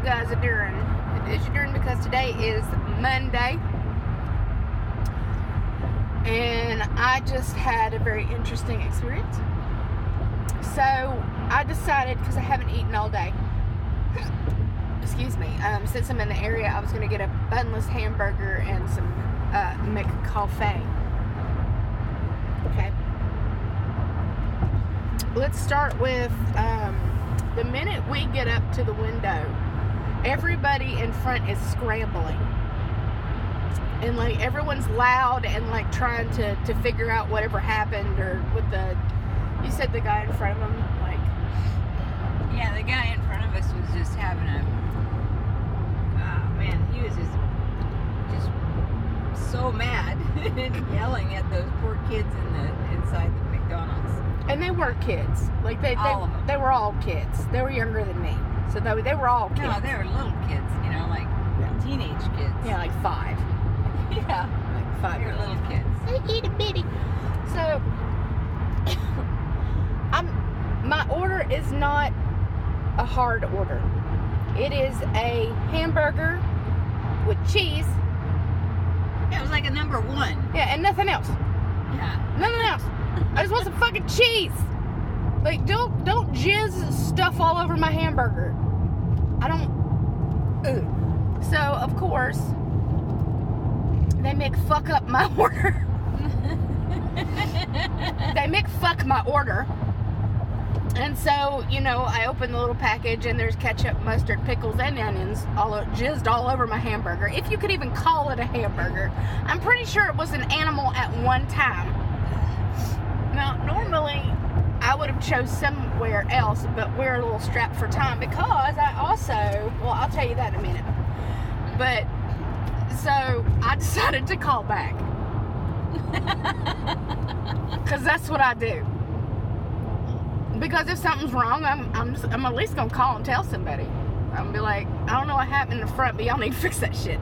guys are doing. It is doing because today is Monday. And I just had a very interesting experience. So I decided, because I haven't eaten all day, excuse me, since I'm in the area, I was going to get a bunless hamburger and some McCoffee. Okay. Let's start with the minute we get up to the window, everybody in front is scrambling. And like everyone's loud and like trying to figure out whatever happened, or with the, you said the guy in front of them, like, yeah, the guy in front of us was just having a, oh man, he was just so mad and yelling at those poor kids inside the McDonald's. And they were kids, like they were all kids. They were younger than me, so they were all kids. No, they were little kids, you know, like teenage kids. Yeah, like 5. Yeah, like 5. They were little kids. They itty bitty. So, my order is not a hard order. It is a hamburger with cheese. Yeah, it was like a number 1. Yeah, and nothing else. Yeah. Nothing else. I just want some fucking cheese. Like, don't jizz stuff all over my hamburger. I don't. Ugh. So, of course, they make fuck up my order. They make fuck my order. And so, you know, I open the little package and there's ketchup, mustard, pickles, and onions jizzed all over my hamburger. If you could even call it a hamburger. I'm pretty sure it was an animal at one time. Now, normally, I would have chose somewhere else, but we're a little strapped for time because I also, well, I'll tell you that in a minute. But, so, I decided to call back. Because that's what I do. Because if something's wrong, I'm at least going to call and tell somebody. I'm going to be like, I don't know what happened in the front, but y'all need to fix that shit.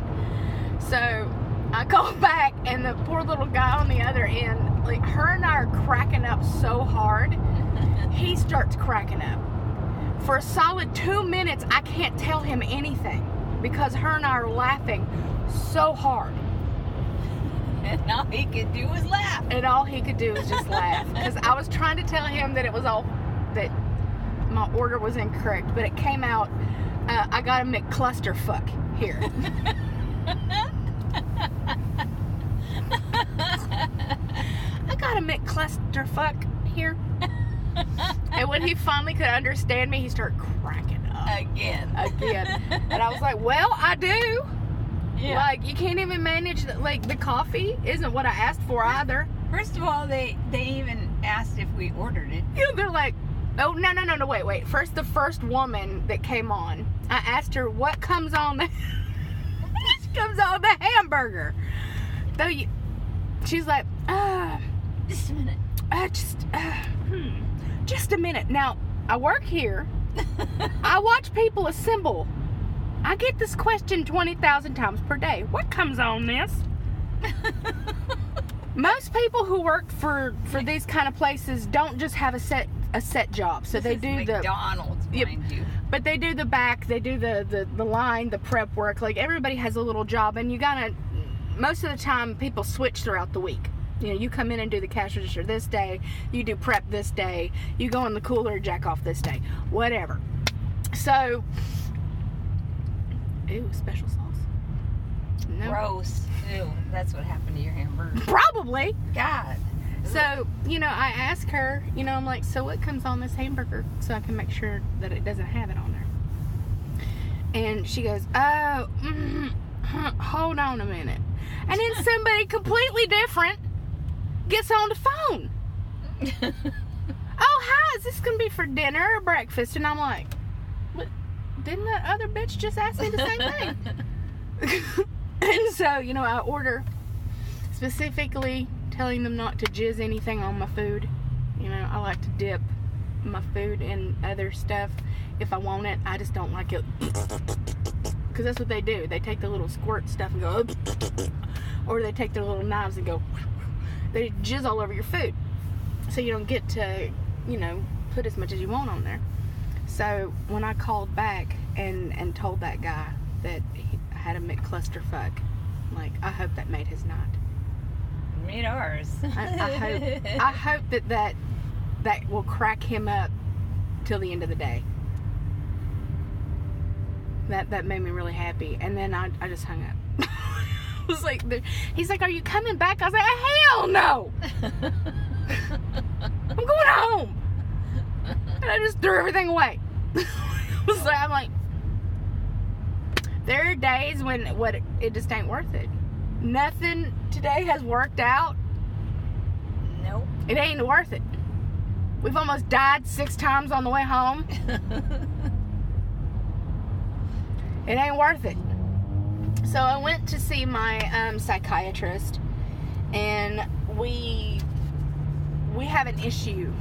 So, I called back, and the poor little guy on the other end, like, her and I are cracking up so hard, he starts cracking up. For a solid 2 minutes, I can't tell him anything, because her and I are laughing so hard. And all he could do was laugh. And all he could do was just laugh. Because I was trying to tell him that it was all, that my order was incorrect, but it came out, I got a McClusterfuck here. I got a McClusterfuck here. And when he finally could understand me, he started cracking up. Again. And I was like, well, I do. Yeah. Like, you can't even manage, like, the coffee isn't what I asked for either. First of all, they even asked if we ordered it. You know, they're like, oh, no, wait. First, the first woman that came on, I asked her, what comes on the hamburger? Though she's like, just a minute. Just a minute. Now, I work here. I watch people assemble. I get this question 20,000 times per day. What comes on this? Most people who work for these kind of places don't just have a set job. So they do McDonald's, mind you. But they do the back, they do the line, the prep work. Like, everybody has a little job, and you gotta, most of the time people switch throughout the week. You know, you come in and do the cash register this day, you do prep this day, you go in the cooler, jack off this day, whatever. So, ew, special sauce. No. Gross. Ew, that's what happened to your hamburger. Probably. God. So, you know, I ask her, you know, I'm like, so what comes on this hamburger so I can make sure that it doesn't have it on there? And she goes, oh, hold on a minute. And then somebody completely different gets on the phone. Oh, hi, is this going to be for dinner or breakfast? And I'm like, what? Didn't that other bitch just ask me the same thing? And so, you know, I order specifically telling them not to jizz anything on my food. You know, I like to dip my food in other stuff if I want it. I just don't like it, because that's what they do. They take the little squirt stuff and go, or they take their little knives and go, they jizz all over your food, so you don't get to, you know, put as much as you want on there. So when I called back and told that guy that he had a McClusterfuck, like, I hope that made his night. Made ours. I hope that will crack him up till the end of the day. That made me really happy. And then I just hung up. I was like, he's like, are you coming back? I was like, hell no! I'm going home! And I just threw everything away. I'm like, there are days when it just ain't worth it. Nothing today has worked out. Nope. It ain't worth it. We've almost died 6 times on the way home. It ain't worth it. So I went to see my psychiatrist, and we have an issue.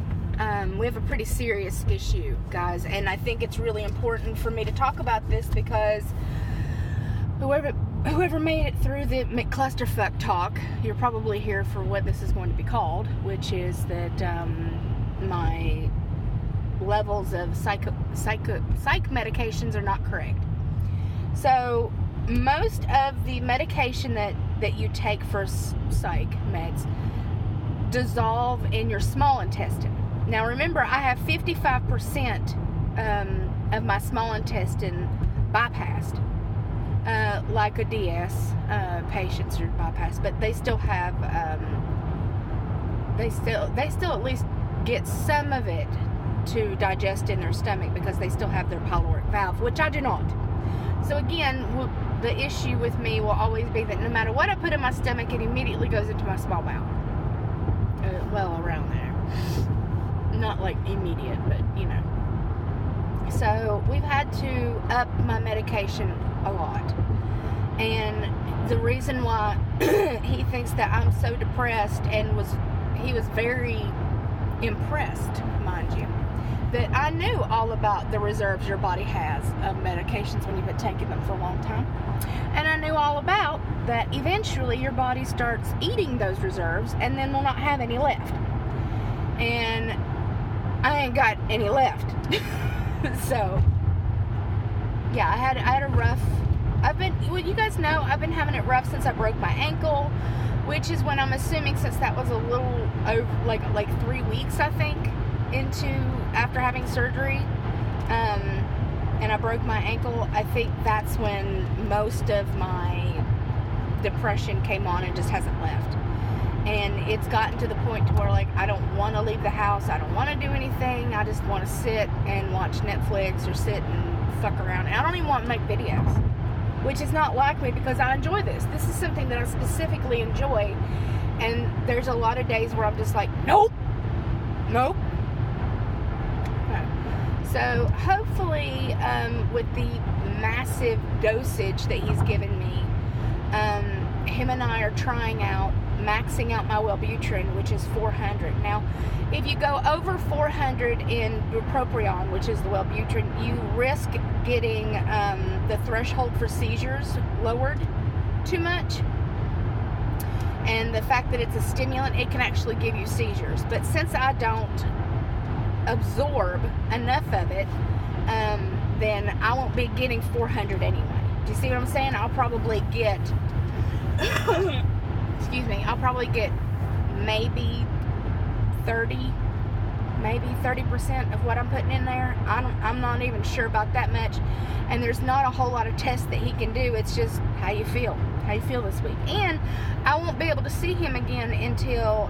We have a pretty serious issue, guys, and I think it's really important for me to talk about this because whoever made it through the McClusterfuck talk, you're probably here for what this is going to be called, which is that my levels of psych medications are not correct. So most of the medication that you take for psych meds dissolve in your small intestine. Now remember, I have 55% of my small intestine bypassed, like a DS patients are bypassed, but they still have they still at least get some of it to digest in their stomach because they still have their pyloric valve, which I do not. So again, the issue with me will always be that no matter what I put in my stomach, it immediately goes into my small bowel. Well, around there. Not like immediate, but you know. So we've had to up my medication a lot. And the reason why he thinks that I'm so depressed, and he was very impressed, mind you, that I knew all about the reserves your body has of medications when you've been taking them for a long time. And I knew all about that eventually your body starts eating those reserves and then will not have any left. And I ain't got any left. So, yeah, I had a rough, you guys know, I've been having it rough since I broke my ankle, which is when I'm assuming, since that was a little over, like 3 weeks, I think, after having surgery, and I broke my ankle. I think that's when most of my depression came on and just hasn't left. And it's gotten to the point to where, like, I don't want to leave the house. I don't want to do anything. I just want to sit and watch Netflix or sit and fuck around. And I don't even want to make videos, which is not like me because I enjoy this. This is something that I specifically enjoy. And there's a lot of days where I'm just like, nope. So hopefully, with the massive dosage that he's given me, him and I are trying out maxing out my Wellbutrin, which is 400. Now, if you go over 400 in bupropion, which is the Wellbutrin, you risk getting the threshold for seizures lowered too much. And the fact that it's a stimulant, it can actually give you seizures. But since I don't absorb enough of it, then I won't be getting 400 anyway. Do you see what I'm saying? I'll probably get excuse me, I'll probably get maybe 30% of what I'm putting in there. I'm not even sure about that much, and there's not a whole lot of tests that he can do. It's just how you feel this week. And I won't be able to see him again until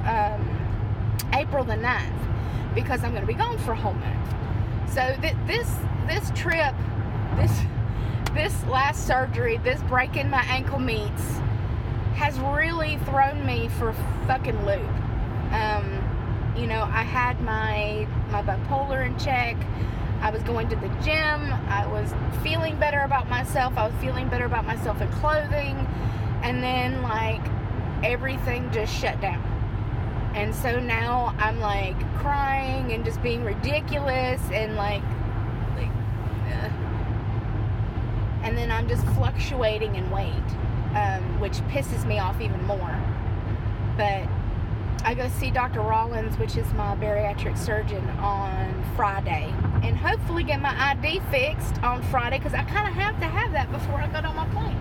April the 9th, because I'm going to be gone for a whole month. So this trip, this last surgery, this breaking my ankle meets, has really thrown me for a fucking loop. You know, I had my bipolar in check. I was going to the gym. I was feeling better about myself. I was feeling better about myself in clothing. And then, like, everything just shut down. And so now I'm, like, crying and just being ridiculous and, and then I'm just fluctuating in weight, which pisses me off even more. But I go see Dr. Rollins, which is my bariatric surgeon, on Friday. And hopefully get my ID fixed on Friday, because I kind of have to have that before I go on my plane.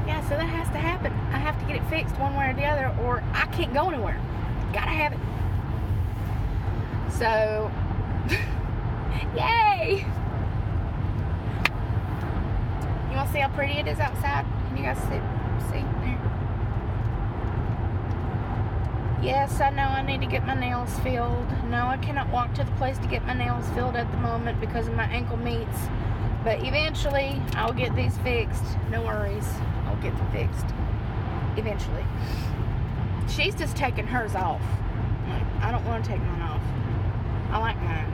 Yeah, so that has to happen. I have to get it fixed one way or the other, or I can't go anywhere. Gotta have it. So, yay! You want to see how pretty it is outside? Can you guys see there? Yes, I know I need to get my nails filled. No, I cannot walk to the place to get my nails filled at the moment because of my ankle meats. But eventually, I'll get these fixed. No worries. I'll get them fixed. Eventually. She's just taking hers off. I don't want to take mine off. I like mine.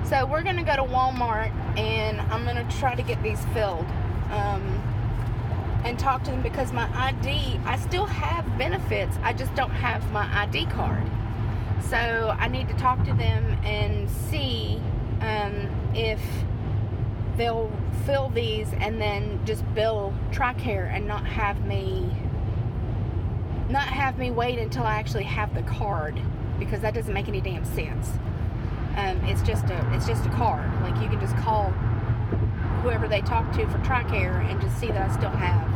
So we're going to go to Walmart, and I'm going to try to get these filled. And talk to them, because my ID, I still have benefits. I just don't have my ID card. So I need to talk to them and see if they'll fill these and then just bill TRICARE and not have me wait until I actually have the card, because that doesn't make any damn sense. It's just a card. Like, you can just call whoever they talk to for TRICARE and just see that I still have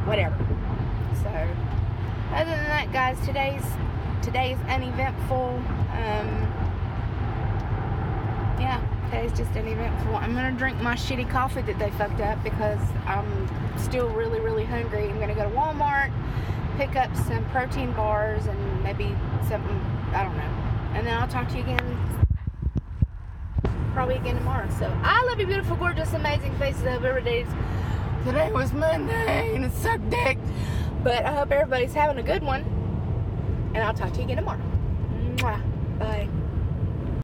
whatever. So other than that, guys, today's uneventful. Yeah, today's just uneventful. I'm gonna drink my shitty coffee that they fucked up because I'm still really, really hungry. I'm gonna go to Walmart, pick up some protein bars and maybe something, I don't know. And then I'll talk to you again, probably again tomorrow. So I love you, beautiful, gorgeous, amazing faces of every day. Today was Monday and it sucked dick. But I hope everybody's having a good one. And I'll talk to you again tomorrow. Mwah.